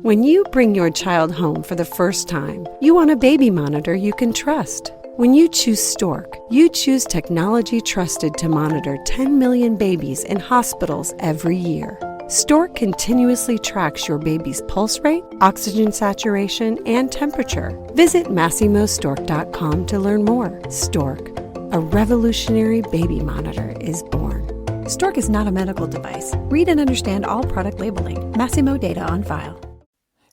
When you bring your child home for the first time, you want a baby monitor you can trust. When you choose Stork, you choose technology trusted to monitor 10 million babies in hospitals every year. Stork continuously tracks your baby's pulse rate, oxygen saturation, and temperature. Visit MassimoStork.com to learn more. Stork, a revolutionary baby monitor, is born. Stork is not a medical device. Read and understand all product labeling. Massimo data on file.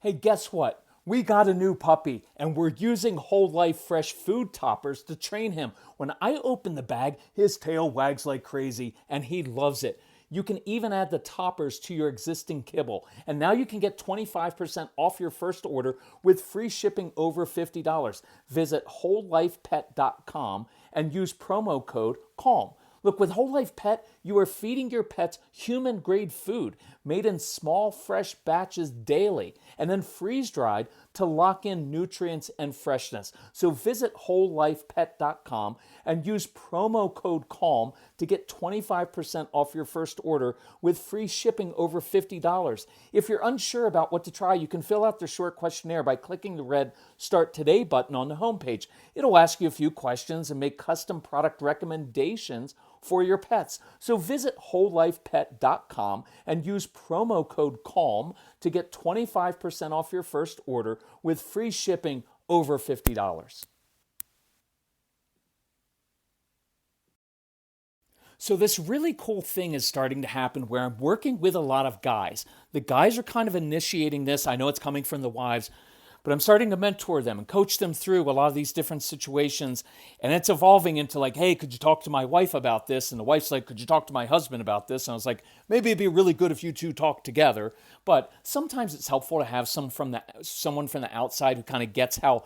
Hey, guess what? We got a new puppy, and we're using Whole Life Fresh food toppers to train him. When I open the bag, his tail wags like crazy, and he loves it. You can even add the toppers to your existing kibble. And now you can get 25% off your first order with free shipping over $50. Visit wholelifepet.com and use promo code CALM. Look, with Whole Life Pet, you are feeding your pets human-grade food made in small, fresh batches daily and then freeze-dried to lock in nutrients and freshness. So visit wholelifepet.com and use promo code CALM to get 25% off your first order with free shipping over $50. If you're unsure about what to try, you can fill out the short questionnaire by clicking the red Start Today button on the homepage. It'll ask you a few questions and make custom product recommendations for your pets. So visit wholelifepet.com and use promo code CALM to get 25% off your first order with free shipping over $50. So this really cool thing is starting to happen where I'm working with a lot of guys. The guys are kind of initiating this. I know it's coming from the wives, but I'm starting to mentor them and coach them through a lot of these different situations. And it's evolving into like, hey, could you talk to my wife about this? And the wife's like, could you talk to my husband about this? And I was like, maybe it'd be really good if you two talk together. But sometimes it's helpful to have someone from the outside who kind of gets how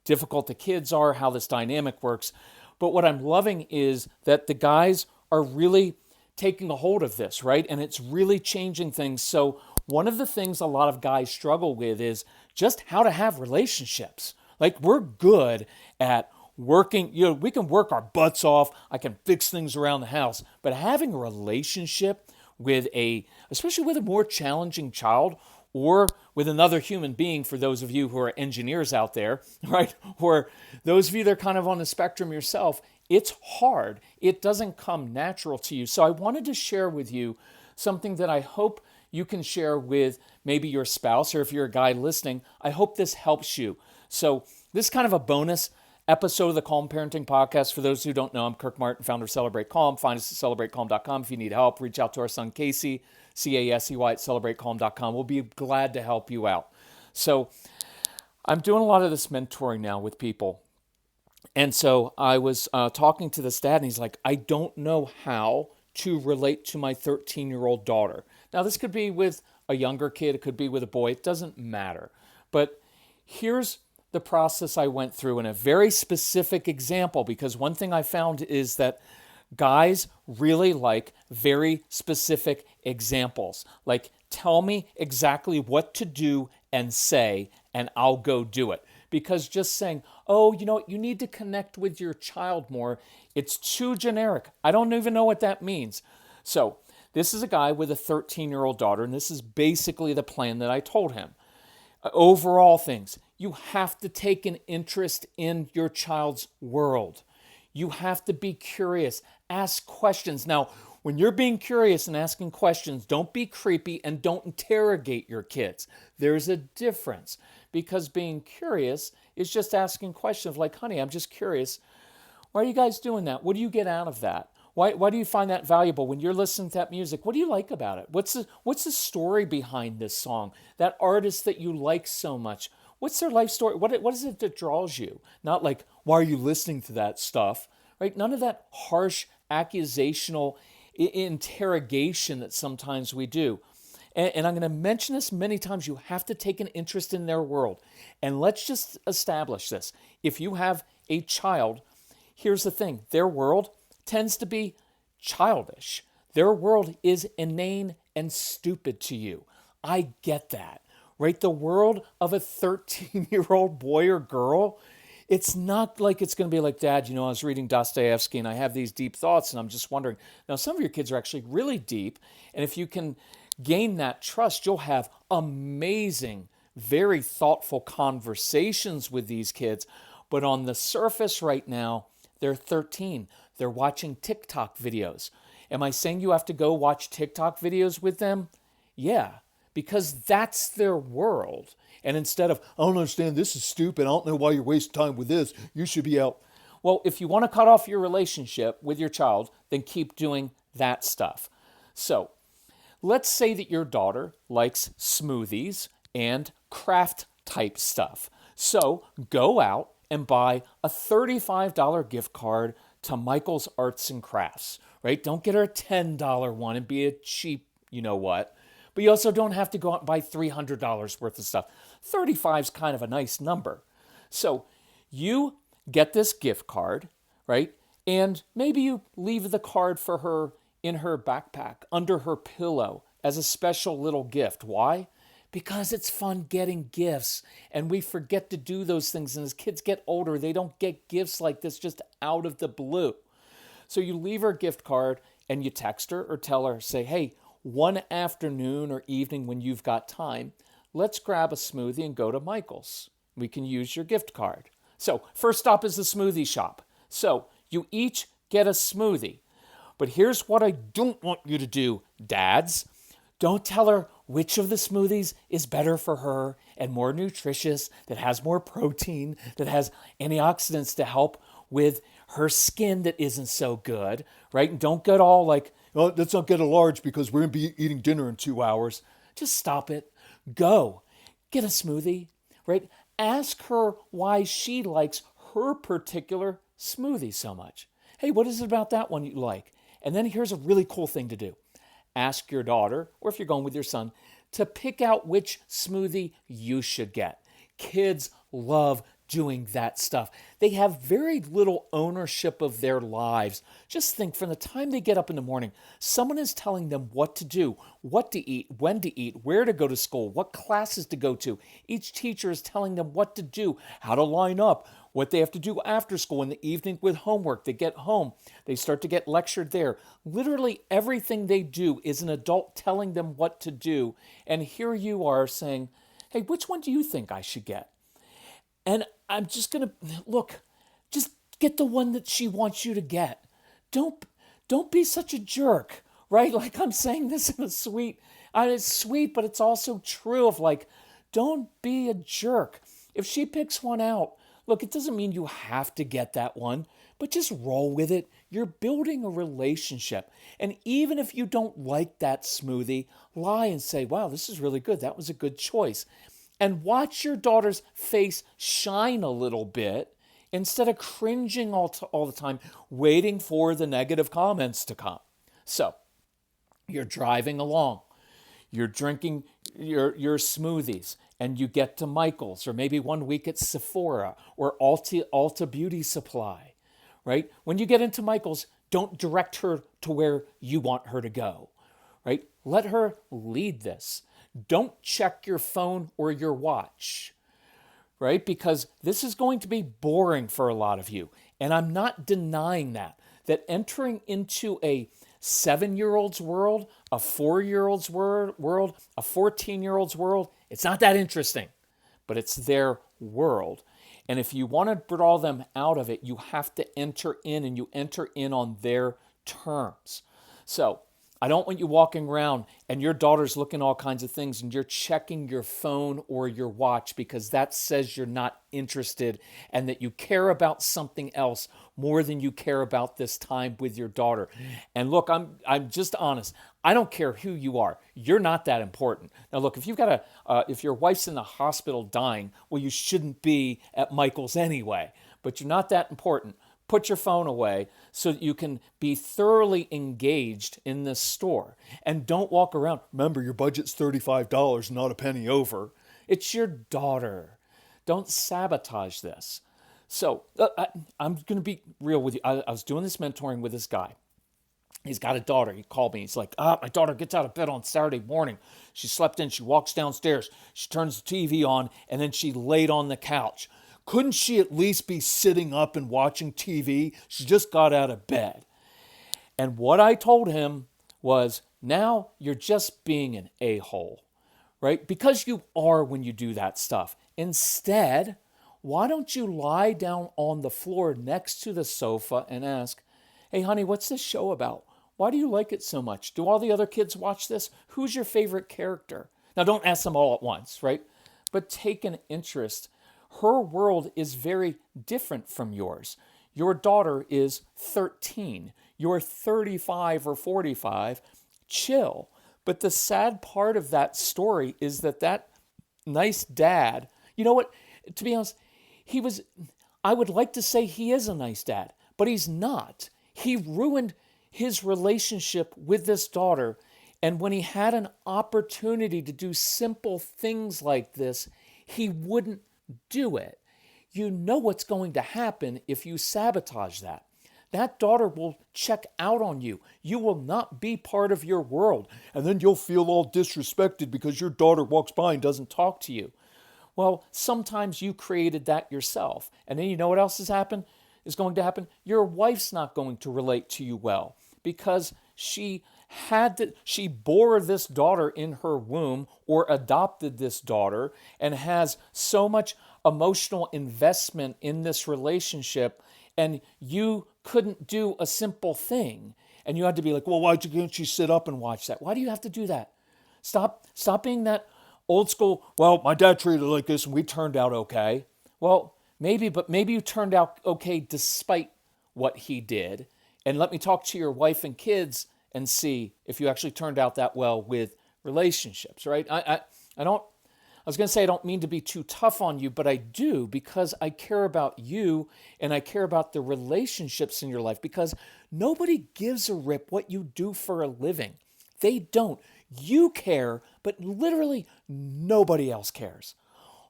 difficult the kids are, how this dynamic works. But what I'm loving is that the guys are really taking a hold of this, right? And it's really changing things. So one of the things a lot of guys struggle with is just how to have relationships. Like, we're good at working, we can work our butts off. I can fix things around the house, but having a relationship with especially with a more challenging child or with another human being, for those of you who are engineers out there, right? Or those of you that are kind of on the spectrum yourself, it's hard. It doesn't come natural to you. So I wanted to share with you something that I hope you can share with maybe your spouse, or if you're a guy listening, I hope this helps you. So this is kind of a bonus episode of the Calm Parenting Podcast. For those who don't know, I'm Kirk Martin, founder of Celebrate Calm. Find us at celebratecalm.com. If you need help, reach out to our son Casey, Casey at celebratecalm.com. We'll be glad to help you out. So I'm doing a lot of this mentoring now with people. And so I was talking to this dad, and he's like, I don't know how to relate to my 13-year-old daughter. Now, this could be with a younger kid. It could be with a boy. It doesn't matter. But here's the process I went through in a very specific example, because one thing I found is that guys really like very specific examples. Like, tell me exactly what to do and say, and I'll go do it. Because just saying, oh, you need to connect with your child more, it's too generic. I don't even know what that means. So this is a guy with a 13-year-old daughter, and this is basically the plan that I told him. Overall things, you have to take an interest in your child's world. You have to be curious, ask questions. Now, when you're being curious and asking questions, don't be creepy and don't interrogate your kids. There's a difference, because being curious is just asking questions like, honey, I'm just curious. Why are you guys doing that? What do you get out of that? Why do you find that valuable? When you're listening to that music, what do you like about it? What's the story behind this song? That artist that you like so much, what's their life story? What is it that draws you? Not like, why are you listening to that stuff? Right? None of that harsh, accusational interrogation that sometimes we do. And I'm going to mention this many times. You have to take an interest in their world. And let's just establish this. If you have a child, here's the thing. Their world tends to be childish. Their world is inane and stupid to you. I get that, right? The world of a 13-year-old boy or girl, it's not like it's going to be like, Dad, I was reading Dostoevsky and I have these deep thoughts and I'm just wondering. Now, some of your kids are actually really deep. And if you can gain that trust, you'll have amazing, very thoughtful conversations with these kids. But on the surface right now, they're 13. They're watching TikTok videos. Am I saying you have to go watch TikTok videos with them? Yeah, because that's their world. And instead of, I don't understand, this is stupid, I don't know why you're wasting time with this, you should be out. Well, if you want to cut off your relationship with your child, then keep doing that stuff. So, let's say that your daughter likes smoothies and craft type stuff. So, go out and buy a $35 gift card to Michael's Arts and Crafts, right? Don't get her a $10 one and be a cheap, you know what. But you also don't have to go out and buy $300 worth of stuff. 35 is kind of a nice number. So you get this gift card, right? And maybe you leave the card for her in her backpack, under her pillow, as a special little gift. Why? Because it's fun getting gifts, and we forget to do those things. And as kids get older, they don't get gifts like this just out of the blue. So you leave her a gift card and you text her or tell her, say, hey, one afternoon or evening when you've got time, let's grab a smoothie and go to Michael's. We can use your gift card. So first stop is the smoothie shop. So you each get a smoothie. But here's what I don't want you to do, dads. Don't tell her which of the smoothies is better for her and more nutritious, that has more protein, that has antioxidants to help with her skin that isn't so good, right? And don't get all like, oh, let's not get a large because we're going to be eating dinner in 2 hours. Just stop it. Go. Get a smoothie, right? Ask her why she likes her particular smoothie so much. Hey, what is it about that one you like? And then here's a really cool thing to do. Ask your daughter, or if you're going with your son, to pick out which smoothie you should get. Kids love doing that stuff. They have very little ownership of their lives. Just think, from the time they get up in the morning, someone is telling them what to do, what to eat, when to eat, where to go to school, what classes to go to. Each teacher is telling them what to do, how to line up, what they have to do after school in the evening with homework. They get home, they start to get lectured there. Literally everything they do is an adult telling them what to do. And here you are saying, hey, which one do you think I should get? And I'm just going to, look, just get the one that she wants you to get. Don't be such a jerk, right? Like, I'm saying this in a sweet, it's sweet, but it's also true of like, don't be a jerk. If she picks one out, look, it doesn't mean you have to get that one, but just roll with it. You're building a relationship. And even if you don't like that smoothie, lie and say, wow, this is really good. That was a good choice. And watch your daughter's face shine a little bit instead of cringing all the time, waiting for the negative comments to come. So you're driving along, you're drinking your smoothies, and you get to Michael's, or maybe one week at Sephora or Ulta Beauty Supply, right? When you get into Michael's, don't direct her to where you want her to go, right? Let her lead this. Don't check your phone or your watch, right? Because this is going to be boring for a lot of you. And I'm not denying that entering into a 7-year-old's world, a 4-year-old's world, a 14-year-old's world, it's not that interesting, but it's their world. And if you want to draw them out of it, you have to enter in, and you enter in on their terms. So I don't want you walking around and your daughter's looking at all kinds of things and you're checking your phone or your watch, because that says you're not interested and that you care about something else more than you care about this time with your daughter. And look, I'm just honest. I don't care who you are. You're not that important. Now look, if you've got if your wife's in the hospital dying, well, you shouldn't be at Michael's anyway, but you're not that important. Put your phone away so that you can be thoroughly engaged in this store. And don't walk around, remember, your budget's $35, not a penny over. It's your daughter. Don't sabotage this. So I'm going to be real with you. I was doing this mentoring with this guy. He's got a daughter. He called me. He's like, my daughter gets out of bed on Saturday morning. She slept in. She walks downstairs. She turns the TV on, and then she laid on the couch. Couldn't she at least be sitting up and watching TV? She just got out of bed. And what I told him was, now you're just being an a-hole, right? Because you are when you do that stuff. Instead, why don't you lie down on the floor next to the sofa and ask, hey, honey, what's this show about? Why do you like it so much? Do all the other kids watch this? Who's your favorite character? Now, don't ask them all at once, right? But take an interest. Her world is very different from yours. Your daughter is 13. You're 35 or 45. Chill. But the sad part of that story is that nice dad, you know what? To be honest, I would like to say he is a nice dad, but he's not. He ruined his relationship with this daughter. And when he had an opportunity to do simple things like this, he wouldn't do it. You know what's going to happen if you sabotage that. That daughter will check out on you. You will not be part of your world. And then you'll feel all disrespected because your daughter walks by and doesn't talk to you. Well, sometimes you created that yourself. And then you know what else is going to happen? Your wife's not going to relate to you well because she bore this daughter in her womb or adopted this daughter and has so much emotional investment in this relationship, and you couldn't do a simple thing. And you had to be like, well, can't you sit up and watch that? Why do you have to do that? Stop being that old school, well, my dad treated it like this and we turned out okay. Well, maybe you turned out okay despite what he did. And let me talk to your wife and kids and see if you actually turned out that well with relationships, right? I was going to say I don't mean to be too tough on you, but I do, because I care about you and I care about the relationships in your life, because nobody gives a rip what you do for a living. They don't. You care, but literally nobody else cares.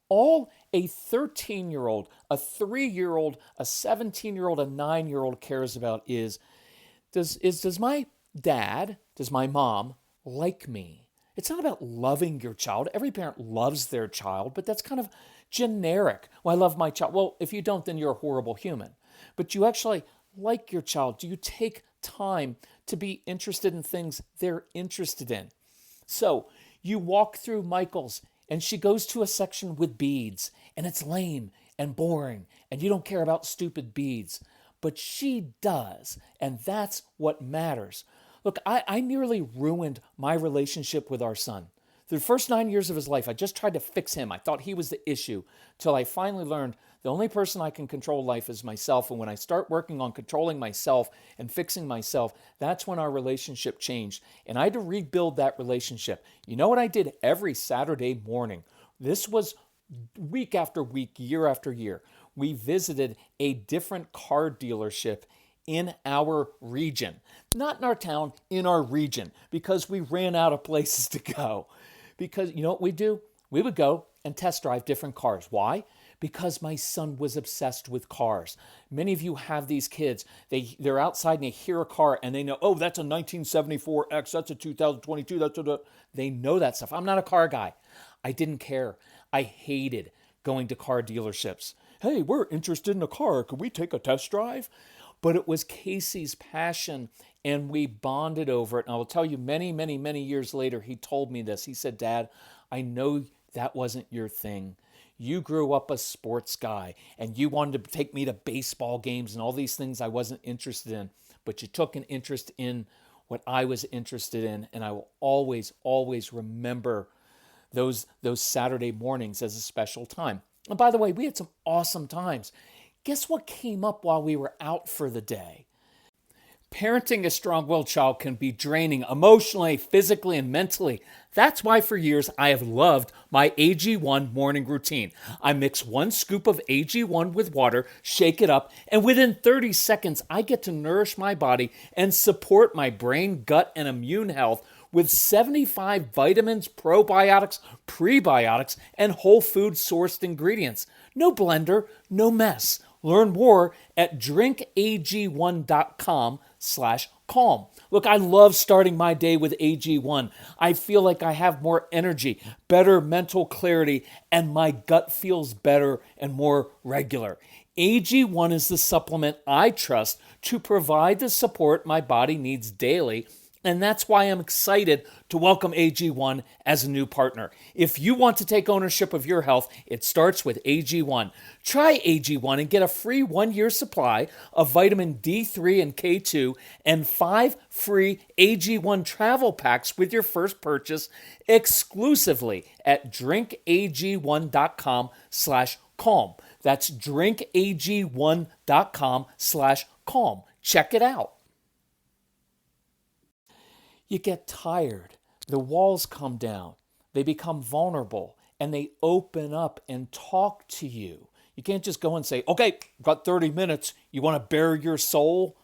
All a 13-year-old, a 3-year-old, a 17-year-old, a 9-year-old cares about is does my dad, does my mom like me? It's not about loving your child. Every parent loves their child, but that's kind of generic. Well, I love my child. Well, if you don't, then you're a horrible human. But you actually like your child. Do you take time to be interested in things they're interested in? So you walk through Michael's and she goes to a section with beads and it's lame and boring and you don't care about stupid beads, but she does. And that's what matters. Look, I nearly ruined my relationship with our son. Through the first 9 years of his life, I just tried to fix him. I thought he was the issue till I finally learned the only person I can control life is myself. And when I start working on controlling myself and fixing myself, that's when our relationship changed. And I had to rebuild that relationship. You know what I did every Saturday morning? This was week after week, year after year. We visited a different car dealership in our region. Not in our town, in our region, because we ran out of places to go. Because you know what we do? We would go and test drive different cars. Why? Because my son was obsessed with cars. Many of you have these kids. They're outside and they hear a car and they know, oh, that's a 1974 X, that's a 2022, they know that stuff. I'm not a car guy. I didn't care. I hated going to car dealerships. Hey, we're interested in a car. Could we take a test drive? But it was Casey's passion, and we bonded over it. And I will tell you, many, many, many years later, he told me this. He said, Dad, I know that wasn't your thing. You grew up a sports guy, and you wanted to take me to baseball games and all these things I wasn't interested in. But you took an interest in what I was interested in, and I will always, always remember those Saturday mornings as a special time. And by the way, we had some awesome times. Guess what came up while we were out for the day? Parenting a strong-willed child can be draining emotionally, physically, and mentally. That's why for years I have loved my AG1 morning routine. I mix 1 scoop of AG1 with water, shake it up, and within 30 seconds I get to nourish my body and support my brain, gut, and immune health with 75 vitamins, probiotics, prebiotics, and whole food sourced ingredients. No blender, no mess. Learn more at drinkag1.com/calm. Look, I love starting my day with AG1. I feel like I have more energy, better mental clarity, and my gut feels better and more regular. AG1 is the supplement I trust to provide the support my body needs daily, And that's why I'm excited to welcome AG1 as a new partner. If you want to take ownership of your health, it starts with AG1. Try AG1 and get a free 1-year supply of vitamin D3 and K2 and 5 free AG1 travel packs with your first purchase exclusively at drinkag1.com/calm. That's drinkag1.com/calm. Check it out. You get tired, the walls come down, they become vulnerable, and they open up and talk to you. You can't just go and say, okay, got 30 minutes, you want to bare your soul?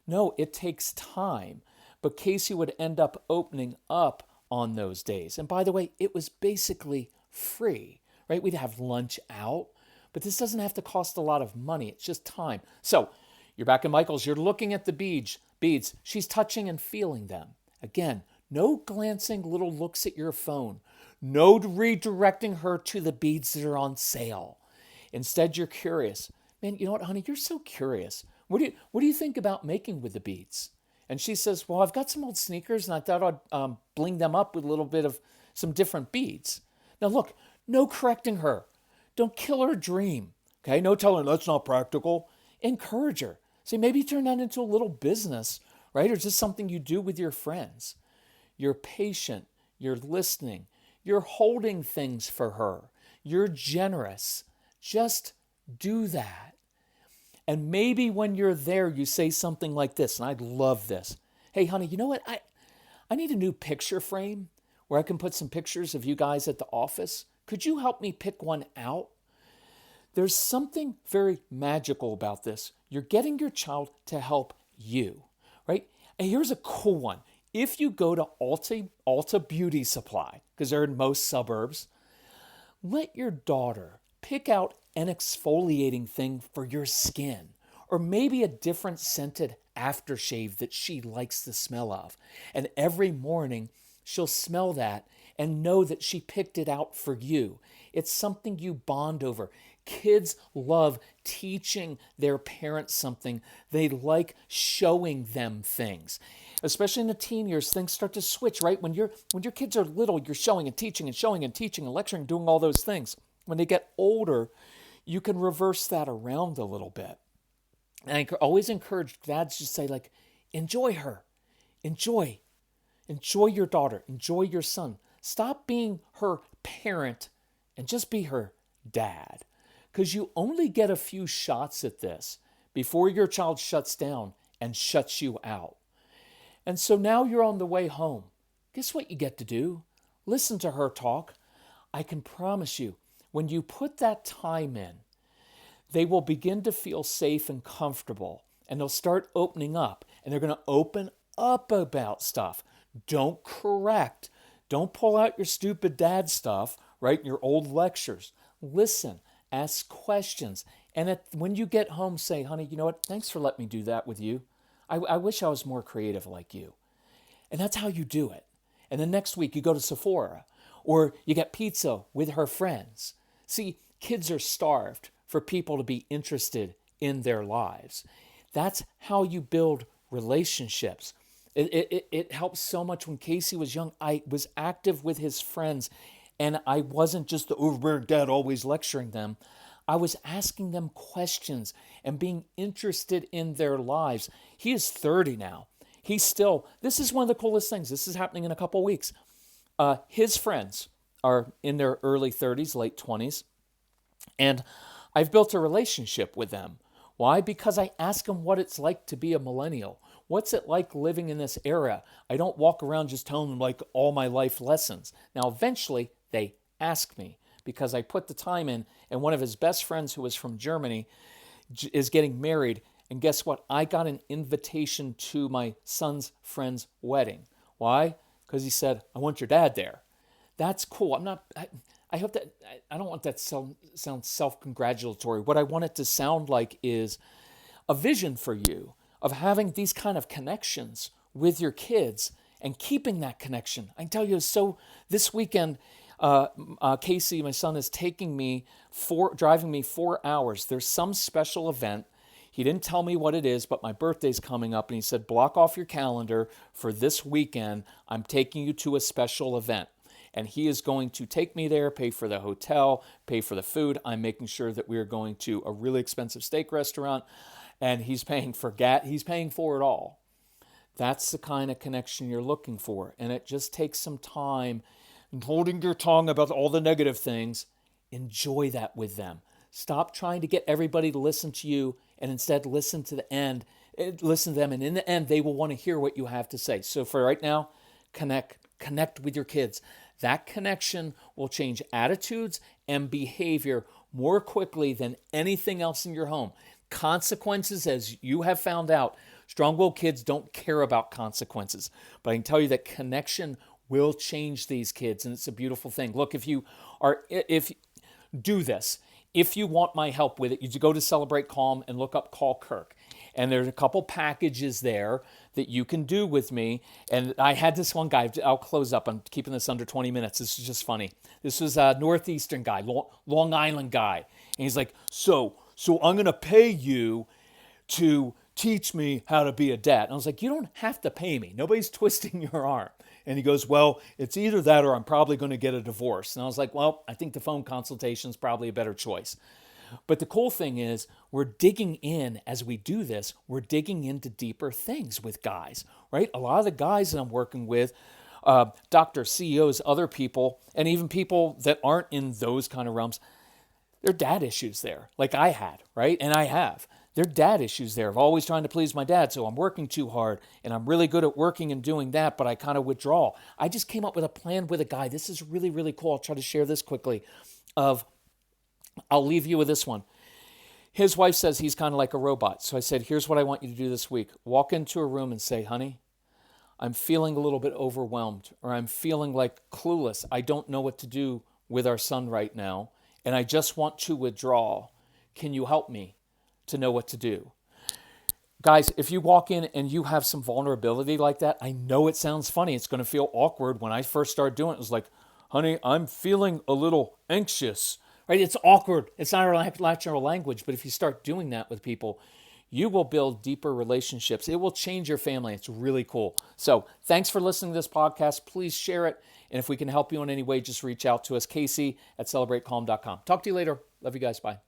No, it takes time. But Casey would end up opening up on those days. And by the way, it was basically free, right? We'd have lunch out, but this doesn't have to cost a lot of money. It's just time. So you're back in Michael's, you're looking at the beads. She's touching and feeling them. Again, no glancing little looks at your phone. No redirecting her to the beads that are on sale. Instead, you're curious. Man, you know what, honey? You're so curious. What do you think about making with the beads? And she says, well, I've got some old sneakers and I thought I'd bling them up with a little bit of some different beads. Now look, no correcting her. Don't kill her dream. Okay, no telling her that's not practical. Encourage her. See, maybe turn that into a little business, right? Or just something you do with your friends. You're patient. You're listening. You're holding things for her. You're generous. Just do that. And maybe when you're there, you say something like this, and I love this. Hey, honey, you know what? I need a new picture frame where I can put some pictures of you guys at the office. Could you help me pick one out? There's something very magical about this. You're getting your child to help you. Right? And here's a cool one. If you go to Ulta Beauty Supply, because they're in most suburbs, let your daughter pick out an exfoliating thing for your skin, or maybe a different scented aftershave that she likes the smell of. And every morning she'll smell that and know that she picked it out for you. It's something you bond over. Kids love teaching their parents something. They like showing them things. Especially in the teen years, things start to switch, right? When your kids are little, you're showing and teaching and showing and teaching and lecturing, doing all those things. When they get older, you can reverse that around a little bit. And I always encourage dads to say, like, enjoy her. Enjoy your daughter. Enjoy your son. Stop being her parent and just be her dad. Because you only get a few shots at this before your child shuts down and shuts you out. And so now you're on the way home. Guess what you get to do? Listen to her talk. I can promise you, when you put that time in, they will begin to feel safe and comfortable, and they'll start opening up, and they're going to open up about stuff. Don't correct. Don't pull out your stupid dad stuff, right? Your old lectures. Listen. Ask questions. And when you get home, say, honey, you know what? Thanks for letting me do that with you. I wish I was more creative like you. And that's how you do it. And then next week you go to Sephora or you get pizza with her friends. See, kids are starved for people to be interested in their lives. That's how you build relationships. It helps so much. When Casey was young, I was active with his friends. And I wasn't just the overbearing dad always lecturing them. I was asking them questions and being interested in their lives. He is 30 now. This is one of the coolest things. This is happening in a couple weeks. His friends are in their early 30s, late 20s. And I've built a relationship with them. Why? Because I ask them what it's like to be a millennial. What's it like living in this era? I don't walk around just telling them like all my life lessons. Now, eventually, they ask me because I put the time in, and one of his best friends who was from Germany is getting married. And guess what? I got an invitation to my son's friend's wedding. Why? Because he said, I want your dad there. That's cool. I hope that, I don't want that to sound self-congratulatory. What I want it to sound like is a vision for you of having these kind of connections with your kids and keeping that connection. I can tell you, so this weekend, Casey, my son, is driving me 4 hours. There's some special event. He didn't tell me what it is, but my birthday's coming up, and he said, block off your calendar for this weekend. I'm taking you to a special event. And he is going to take me there, pay for the hotel, pay for the food. I'm making sure that we are going to a really expensive steak restaurant, and he's paying for he's paying for it all. That's the kind of connection you're looking for. And it just takes some time and holding your tongue about all the negative things. Enjoy that with them. Stop trying to get everybody to listen to you, and instead listen to them. And in the end, they will want to hear what you have to say. So for right now, connect with your kids. That connection will change attitudes and behavior more quickly than anything else in your home. Consequences, as you have found out, strong-willed kids don't care about consequences. But I can tell you that connection will change these kids, and it's a beautiful thing. Look, if do this. If you want my help with it, you go to Celebrate Calm and look up Call Kirk. And there's a couple packages there that you can do with me. And I had this one guy, I'll close up. I'm keeping this under 20 minutes. This is just funny. This was a Northeastern guy, Long Island guy. And he's like, so I'm going to pay you to teach me how to be a dad. And I was like, you don't have to pay me. Nobody's twisting your arm. And he goes, well, it's either that or I'm probably going to get a divorce. And I was like, well, I think the phone consultation is probably a better choice. But the cool thing is we're digging in as we do this. We're digging into deeper things with guys, right? A lot of the guys that I'm working with, doctors, CEOs, other people, and even people that aren't in those kind of realms, there are dad issues there, like I had, right? And I have. There are dad issues there of always trying to please my dad, so I'm working too hard, and I'm really good at working and doing that, but I kind of withdraw. I just came up with a plan with a guy. This is really, really cool. I'll try to share this quickly. I'll leave you with this one. His wife says he's kind of like a robot. So I said, here's what I want you to do this week. Walk into a room and say, honey, I'm feeling a little bit overwhelmed, or I'm feeling like clueless. I don't know what to do with our son right now, and I just want to withdraw. Can you help me to know what to do? Guys, if you walk in and you have some vulnerability like that, I know it sounds funny. It's going to feel awkward. When I first started doing it, it was like, honey, I'm feeling a little anxious. Right? It's awkward. It's not our natural language, but if you start doing that with people, you will build deeper relationships. It will change your family. It's really cool. So thanks for listening to this podcast. Please share it. And if we can help you in any way, just reach out to us, Casey at celebratecalm.com. Talk to you later. Love you guys. Bye.